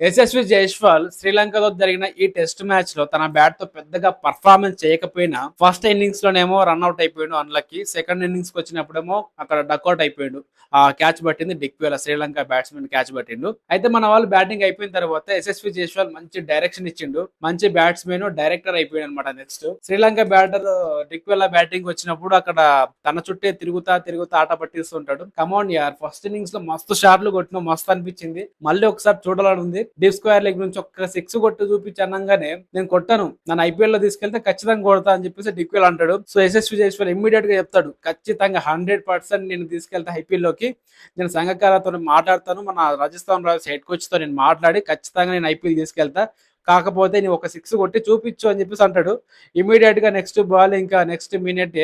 యశస్వి జైస్వాల్ శ్రీలంకతో జరిగిన ఈ టెస్ట్ మ్యాచ్ లో తన బ్యాట్ తో పెద్దగా పర్ఫార్మెన్స్ చేయకపోయినా ఫస్ట్ ఇన్నింగ్స్ లోనేమో రన్అట్ అయిపోయాడు అన్లకి. సెకండ్ ఇన్నింగ్స్ కి వచ్చినప్పుడేమో అక్కడ డక్అట్ అయిపోయాడు. ఆ క్యాచ్ పట్టింది డిక్వేల, శ్రీలంక బ్యాట్స్మెన్ క్యాచ్ పట్టిండు. అయితే మన వాళ్ళు బ్యాటింగ్ అయిపోయిన తర్వాత యశస్వి జైస్వాల్ మంచి డైరెక్షన్ ఇచ్చిండు. మంచి బ్యాట్స్మెన్ డైరెక్టర్ అయిపోయాడు అనమాట. నెక్స్ట్ శ్రీలంక బ్యాటర్ డిక్వేల బ్యాటింగ్ వచ్చినప్పుడు అక్కడ తన చుట్టే తిరుగుతా తిరుగుతా ఆట పట్టిస్తుంటాడు. కమాన్ యార్, ఫస్ట్ ఇన్నింగ్స్ లో మస్తు షాట్లు కొట్టిన, మస్తు అనిపించింది. మళ్ళీ ఒకసారి చూడాలని ఉంది. డీప్ స్క్వేర్ లెగ్ నుంచి ఒక్క సిక్స్ కొట్టి చూపించి అనగానే నేను కొట్టాను, నన్ను ఐపీఎల్ లో తీసుకెళ్తే ఖచ్చితంగా కొడతా అని చెప్పేసి డిక్వేల్ అంటాడు. సో యశస్వి జైస్వాల్ ఇమ్మీడియట్ గా చెప్తాడు, ఖచ్చితంగా 100% నేను తీసుకెళ్తే ఐపీఎల్ లోకి. నేను సంఘకారతో మాట్లాడతాను, మన రాజస్థాన్ రాయల్స్ హెడ్ కోచ్ తో నేను మాట్లాడి ఖచ్చితంగా నేను ఐపీఎల్ తీసుకెళ్తా, కాకపోతే నీ ఒక సిక్స్ కొట్టి చూపించు అని చెప్పేసి అంటాడు. ఇమీడియట్ గా నెక్స్ట్ బాల్ ఇంకా నెక్స్ట్ మినిట్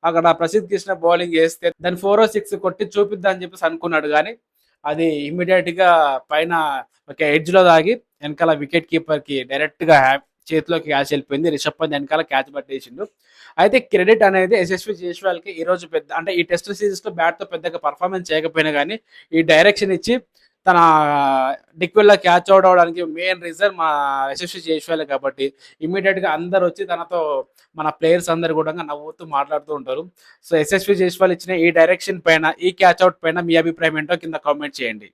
అక్కడ ప్రసిద్ధ్ కృష్ణ బౌలింగ్ వేస్తే దాని 4 or 6 కొట్టి చూపిద్దా అని చెప్పేసి అనుకున్నాడు. కానీ అది ఇమీడియట్ గా పైన ఒక ఎడ్జ్ లో దాగి వెనకాల వికెట్ కీపర్ కి డైరెక్ట్ గా చేతిలోకి క్యాచ్ వెళ్ళిపోయింది. రిషబ్ పంత్ వెనకాల క్యాచ్ పట్టేసిండు. అయితే క్రెడిట్ అనేది యశస్వి జైస్వాల్ కి ఈ రోజు పెద్ద, అంటే ఈ టెస్ట్ సిరీస్ లో బ్యాట్ తో పెద్దగా పర్ఫార్మెన్స్ చేయకపోయినా కానీ ఈ డైరెక్షన్ ఇచ్చి తన డిక్వెల్లో క్యాచ్ అవుట్ అవడానికి మెయిన్ రీజన్ మా యశస్వి జైస్వాల్ కాబట్టి ఇమీడియట్ గా అందరు వచ్చి తనతో, మన ప్లేయర్స్ అందరు కూడా నవ్వుతూ మాట్లాడుతూ ఉంటారు. సో యశస్వి జైస్వాల్ ఇచ్చిన ఈ డైరెక్షన్ పైన, ఈ క్యాచ్ అవుట్ పైన మీ అభిప్రాయం ఏంటో కింద కామెంట్ చేయండి.